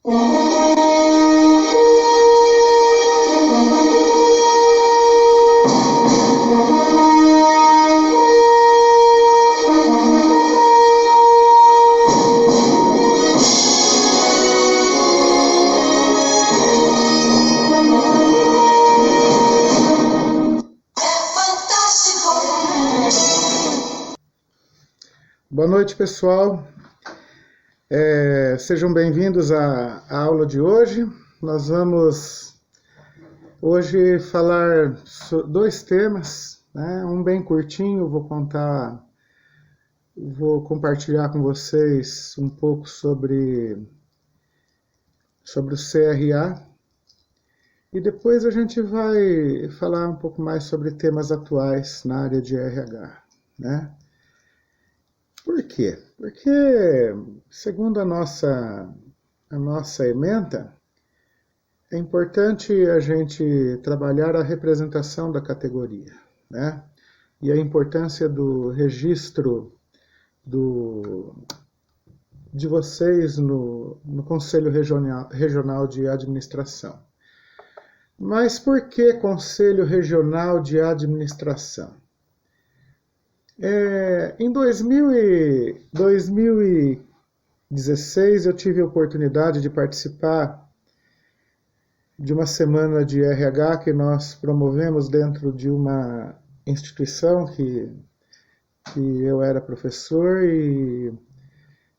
Boa noite, pessoal. Sejam bem-vindos à aula de hoje. Nós vamos hoje falar dois temas, né? Um bem curtinho, vou compartilhar com vocês um pouco sobre o CRA, e depois a gente vai falar um pouco mais sobre temas atuais na área de RH, né? Por quê? Porque, segundo a nossa ementa, é importante a gente trabalhar a representação da categoria, né? E a importância do registro de vocês no Conselho Regional de Administração. Mas por que Conselho Regional de Administração? Em 2016, eu tive a oportunidade de participar de uma semana de RH que nós promovemos dentro de uma instituição que eu era professor, e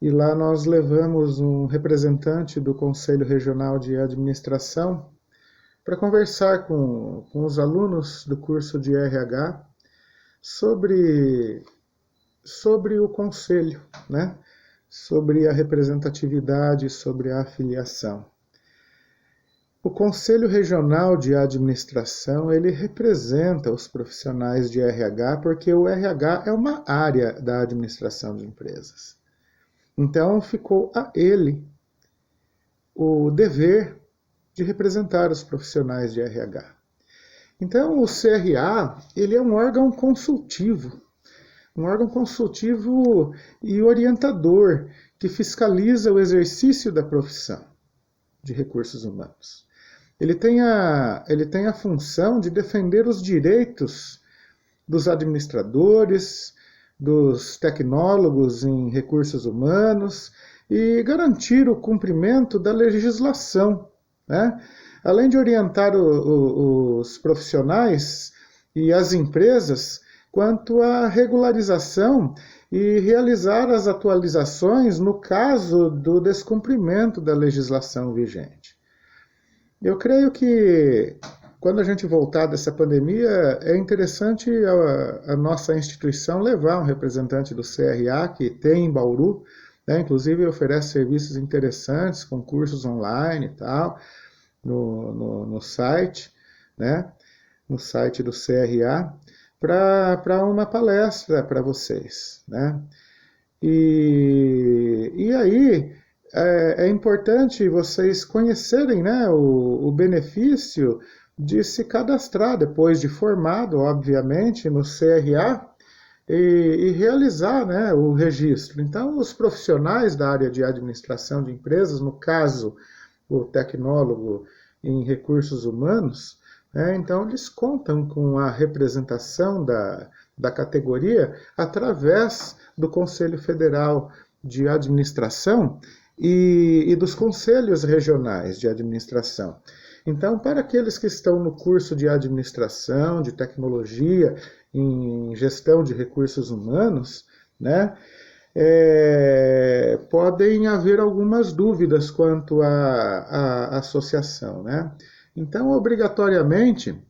lá nós levamos um representante do Conselho Regional de Administração para conversar com os alunos do curso de RH sobre o conselho, né? Sobre a representatividade, sobre a afiliação. O Conselho Regional de Administração, ele representa os profissionais de RH, porque o RH é uma área da administração de empresas. Então, ficou a ele o dever de representar os profissionais de RH. Então, o CRA, ele é um órgão consultivo e orientador que fiscaliza o exercício da profissão de recursos humanos. Ele tem a função de defender os direitos dos administradores, dos tecnólogos em recursos humanos e garantir o cumprimento da legislação, né? Além de orientar os profissionais e as empresas quanto à regularização e realizar as atualizações no caso do descumprimento da legislação vigente. Eu creio que, quando a gente voltar dessa pandemia, é interessante a nossa instituição levar um representante do CRA, que tem em Bauru, né? Inclusive oferece serviços interessantes, com cursos online e tal, no site, né? No site do CRA, para uma palestra para vocês, né? E aí é importante vocês conhecerem, né, o benefício de se cadastrar depois de formado, obviamente, no CRA e realizar, né, o registro. Então, os profissionais da área de administração de empresas, no caso, o tecnólogo em recursos humanos, né, então eles contam com a representação da categoria através do Conselho Federal de Administração e dos conselhos regionais de administração. Então, para aqueles que estão no curso de administração, de tecnologia, em gestão de recursos humanos, né, podem haver algumas dúvidas quanto à associação, né? Então, obrigatoriamente,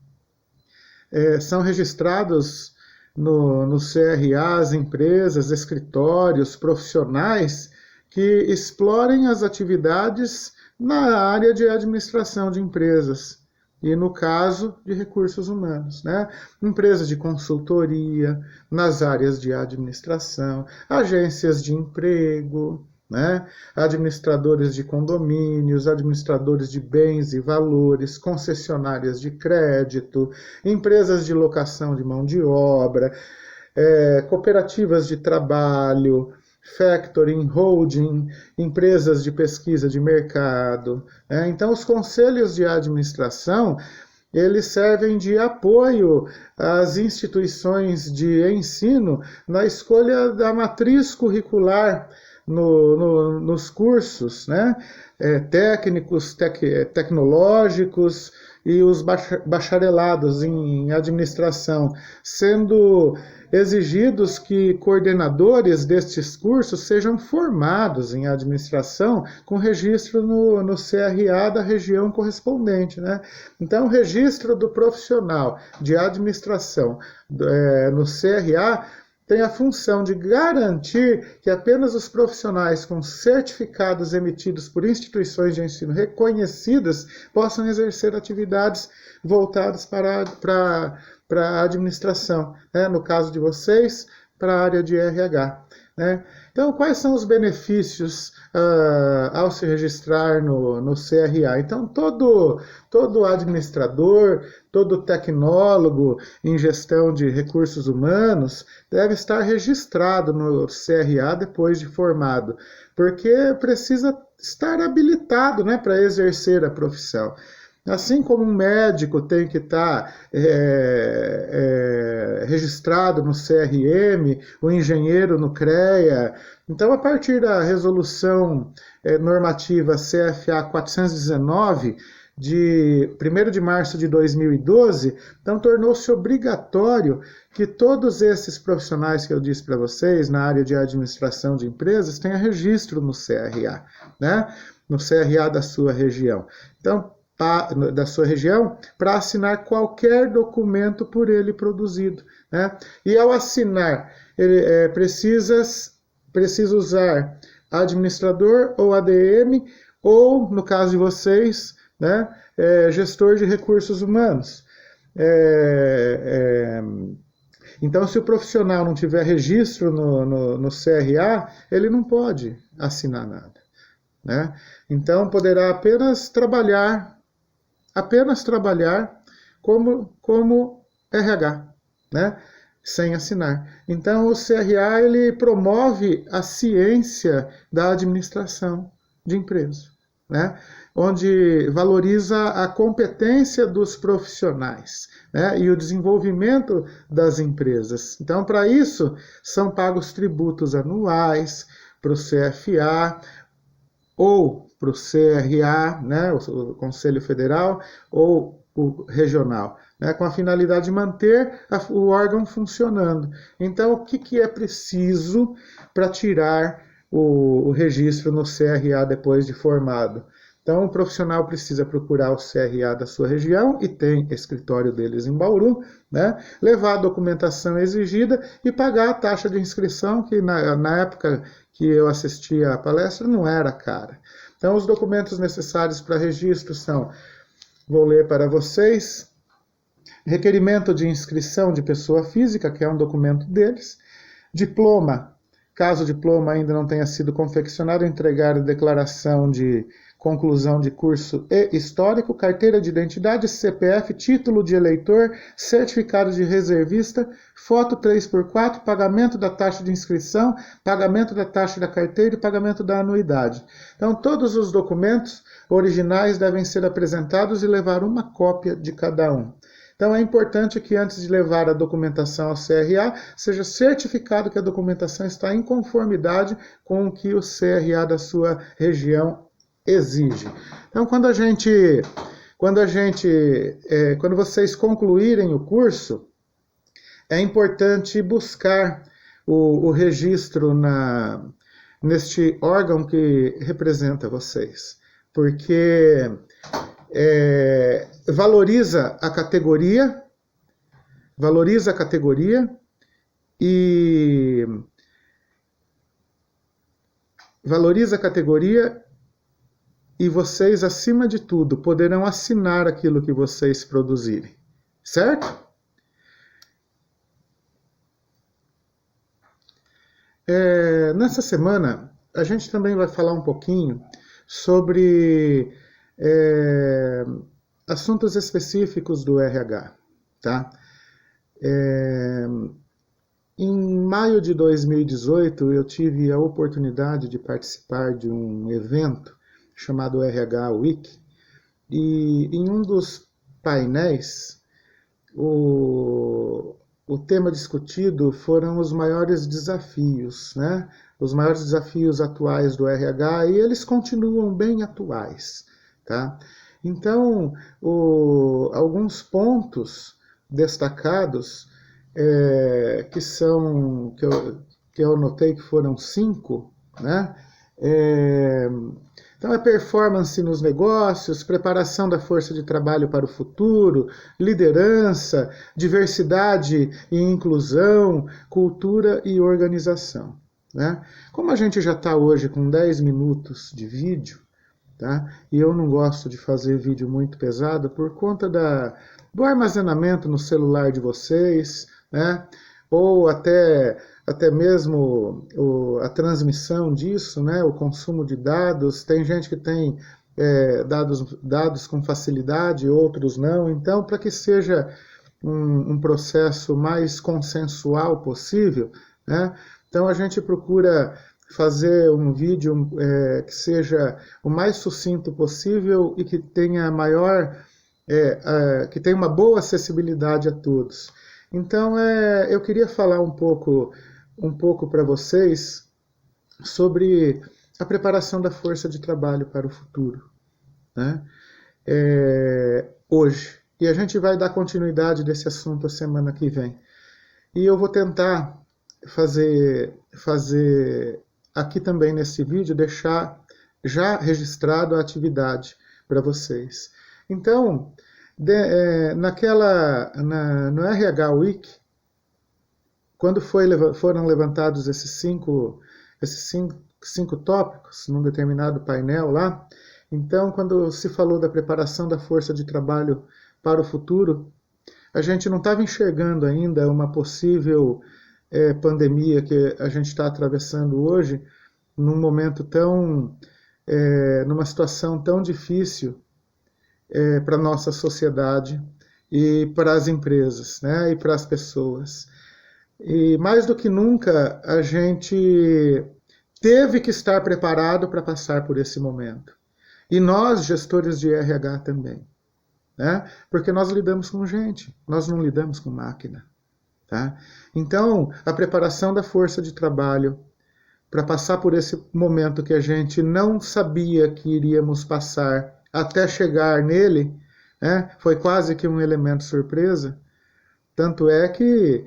são registrados no CRA as empresas, escritórios, profissionais que explorem as atividades na área de administração de empresas e, no caso, de recursos humanos, né? Empresas de consultoria, nas áreas de administração, agências de emprego, né? Administradores de condomínios, administradores de bens e valores, concessionárias de crédito, empresas de locação de mão de obra, cooperativas de trabalho, factoring, holding, empresas de pesquisa de mercado. Então, os conselhos de administração, eles servem de apoio às instituições de ensino na escolha da matriz curricular nos cursos, né? Técnicos, tecnológicos e os bacharelados em administração, sendo exigidos que coordenadores destes cursos sejam formados em administração com registro no CRA da região correspondente, né? Então, o registro do profissional de administração no CRA tem a função de garantir que apenas os profissionais com certificados emitidos por instituições de ensino reconhecidas possam exercer atividades voltadas para a administração, né? No caso de vocês, para a área de RH. Né? Então, quais são os benefícios ao se registrar no CRA? Então, todo administrador, todo tecnólogo em gestão de recursos humanos deve estar registrado no CRA depois de formado, porque precisa estar habilitado, né, para exercer a profissão. Assim como um médico tem que estar registrado no CRM, o engenheiro no CREA. Então, a partir da resolução normativa CFA 419, de 1º de março de 2012, então tornou-se obrigatório que todos esses profissionais que eu disse para vocês, na área de administração de empresas, tenham registro no CRA, né? No CRA da sua região. Então, para assinar qualquer documento por ele produzido, né? E ao assinar, ele precisa usar administrador ou ADM, ou, no caso de vocês, né, gestor de recursos humanos. Então, se o profissional não tiver registro no CRA, ele não pode assinar nada, né? Então, poderá apenas trabalhar como RH, né? Sem assinar. Então, o CRA ele promove a ciência da administração de empresa, né? Onde valoriza a competência dos profissionais, né? E o desenvolvimento das empresas. Então, para isso, são pagos tributos anuais para o CFA, ou para o CRA, né, o Conselho Federal, ou o regional, né, com a finalidade de manter o órgão funcionando. Então, o que é preciso para tirar o registro no CRA depois de formado? Então, o profissional precisa procurar o CRA da sua região, e tem escritório deles em Bauru, né? Levar a documentação exigida e pagar a taxa de inscrição, que na época que eu assistia à palestra não era cara. Então, os documentos necessários para registro são, vou ler para vocês, requerimento de inscrição de pessoa física, que é um documento deles, diploma, caso o diploma ainda não tenha sido confeccionado, entregar a declaração de conclusão de curso e histórico, carteira de identidade, CPF, título de eleitor, certificado de reservista, foto 3x4, pagamento da taxa de inscrição, pagamento da taxa da carteira e pagamento da anuidade. Então, todos os documentos originais devem ser apresentados e levar uma cópia de cada um. Então, é importante que antes de levar a documentação ao CRA, seja certificado que a documentação está em conformidade com o que o CRA da sua região exige. Então, quando vocês concluírem o curso, é importante buscar o registro neste órgão que representa vocês, porque valoriza a categoria e vocês, acima de tudo, poderão assinar aquilo que vocês produzirem, certo? Nessa semana, a gente também vai falar um pouquinho sobre assuntos específicos do RH, tá? Em maio de 2018, eu tive a oportunidade de participar de um evento chamado RH Week, e em um dos painéis, o tema discutido foram os maiores desafios, né? Os maiores desafios atuais do RH, e eles continuam bem atuais, tá? Então, alguns pontos destacados, que eu notei que foram 5, né? Então, é performance nos negócios, preparação da força de trabalho para o futuro, liderança, diversidade e inclusão, cultura e organização, né? Como a gente já está hoje com 10 minutos de vídeo, tá? E eu não gosto de fazer vídeo muito pesado por conta do armazenamento no celular de vocês, né? Ou até mesmo a transmissão disso, né? O consumo de dados. Tem gente que tem dados com facilidade, outros não. Então, para que seja um processo mais consensual possível, né? Então a gente procura fazer um vídeo que seja o mais sucinto possível e que tenha que tenha uma boa acessibilidade a todos. Então, eu queria falar um pouco para vocês sobre a preparação da força de trabalho para o futuro, né? Hoje. E a gente vai dar continuidade desse assunto a semana que vem. E eu vou tentar fazer aqui também nesse vídeo, deixar já registrado a atividade para vocês. Então, no RH Week, quando foram levantados esses cinco tópicos num determinado painel lá, então, quando se falou da preparação da força de trabalho para o futuro, a gente não estava enxergando ainda uma possível pandemia que a gente está atravessando hoje, numa situação tão difícil para a nossa sociedade e para as empresas, né, e para as pessoas. E mais do que nunca, a gente teve que estar preparado para passar por esse momento. E nós, gestores de RH também, né? Porque nós lidamos com gente, nós não lidamos com máquina. Tá? Então, a preparação da força de trabalho para passar por esse momento que a gente não sabia que iríamos passar até chegar nele, né? Foi quase que um elemento surpresa. Tanto é que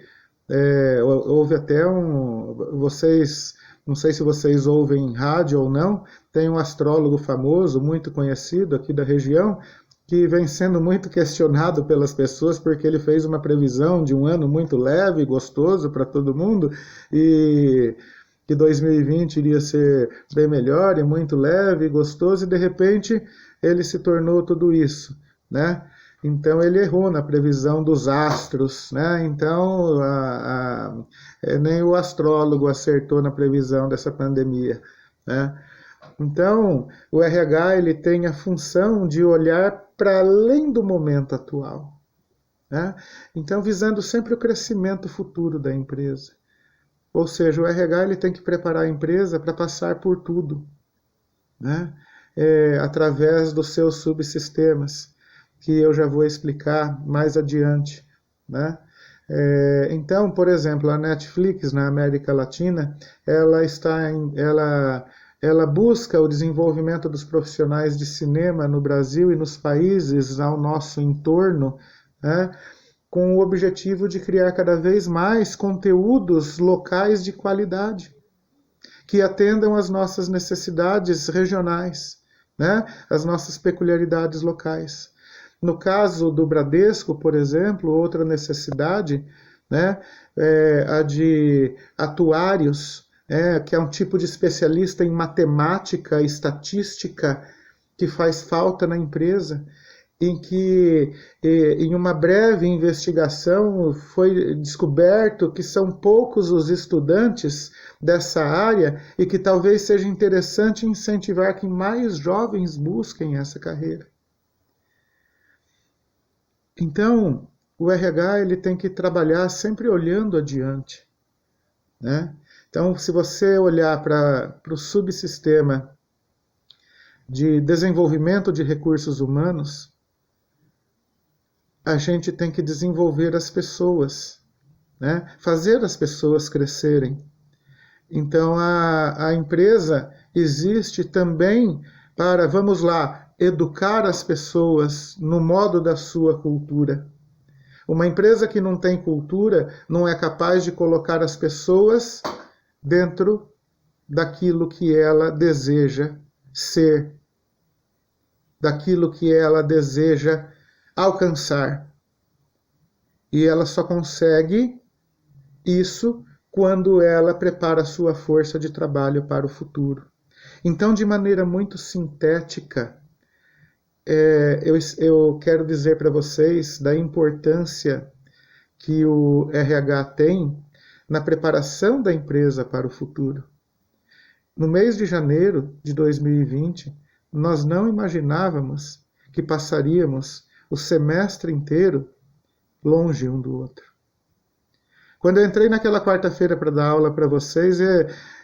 houve até não sei se vocês ouvem rádio ou não, tem um astrólogo famoso, muito conhecido aqui da região, que vem sendo muito questionado pelas pessoas porque ele fez uma previsão de um ano muito leve e gostoso para todo mundo, e que 2020 iria ser bem melhor e muito leve e gostoso, e de repente ele se tornou tudo isso, né? Então ele errou na previsão dos astros, né? Então nem o astrólogo acertou na previsão dessa pandemia, né? Então, o RH ele tem a função de olhar para além do momento atual, né? Então, visando sempre o crescimento futuro da empresa. Ou seja, o RH ele tem que preparar a empresa para passar por tudo, né? Através dos seus subsistemas, que eu já vou explicar mais adiante, né? Então, por exemplo, a Netflix na América Latina, ela busca o desenvolvimento dos profissionais de cinema no Brasil e nos países ao nosso entorno, né, com o objetivo de criar cada vez mais conteúdos locais de qualidade, que atendam às nossas necessidades regionais, né, às nossas peculiaridades locais. No caso do Bradesco, por exemplo, outra necessidade, né, a de atuários, que é um tipo de especialista em matemática e estatística que faz falta na empresa, em que, em uma breve investigação, foi descoberto que são poucos os estudantes dessa área e que talvez seja interessante incentivar que mais jovens busquem essa carreira. Então, o RH ele tem que trabalhar sempre olhando adiante, né? Então, se você olhar para o subsistema de desenvolvimento de recursos humanos, a gente tem que desenvolver as pessoas, né? Fazer as pessoas crescerem. Então, a empresa existe também para, vamos lá, educar as pessoas no modo da sua cultura. Uma empresa que não tem cultura não é capaz de colocar as pessoas dentro daquilo que ela deseja ser, daquilo que ela deseja alcançar. E ela só consegue isso quando ela prepara a sua força de trabalho para o futuro. Então, de maneira muito sintética, eu quero dizer para vocês da importância que o RH tem na preparação da empresa para o futuro. No mês de janeiro de 2020, nós não imaginávamos que passaríamos o semestre inteiro longe um do outro. Quando eu entrei naquela quarta-feira para dar aula para vocês,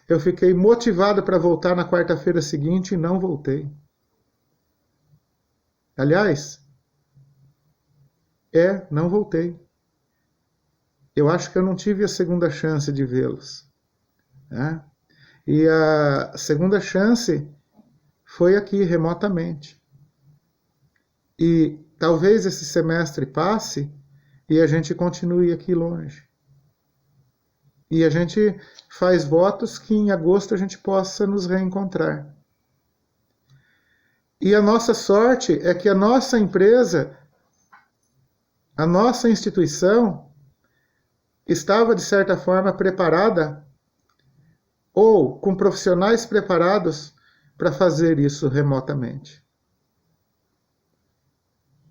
eu fiquei motivado para voltar na quarta-feira seguinte e não voltei. Aliás, não voltei. Eu acho que eu não tive a segunda chance de vê-los, né? E a segunda chance foi aqui, remotamente. E talvez esse semestre passe e a gente continue aqui longe. E a gente faz votos que em agosto a gente possa nos reencontrar. E a nossa sorte é que a nossa empresa, a nossa instituição, estava, de certa forma, preparada ou com profissionais preparados para fazer isso remotamente.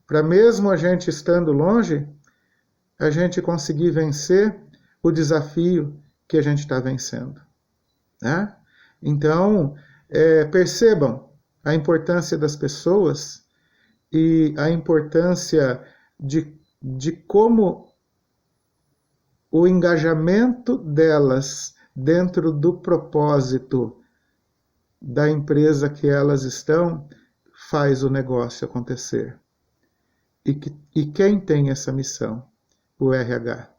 Para mesmo a gente estando longe, a gente conseguir vencer o desafio que a gente está vencendo, né? Então, percebam a importância das pessoas e a importância de como o engajamento delas dentro do propósito da empresa que elas estão faz o negócio acontecer. E quem tem essa missão? O RH.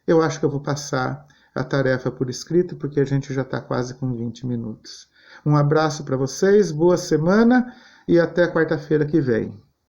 Eu acho que eu vou passar a tarefa por escrito, porque a gente já está quase com 20 minutos. Um abraço para vocês, boa semana e até quarta-feira que vem.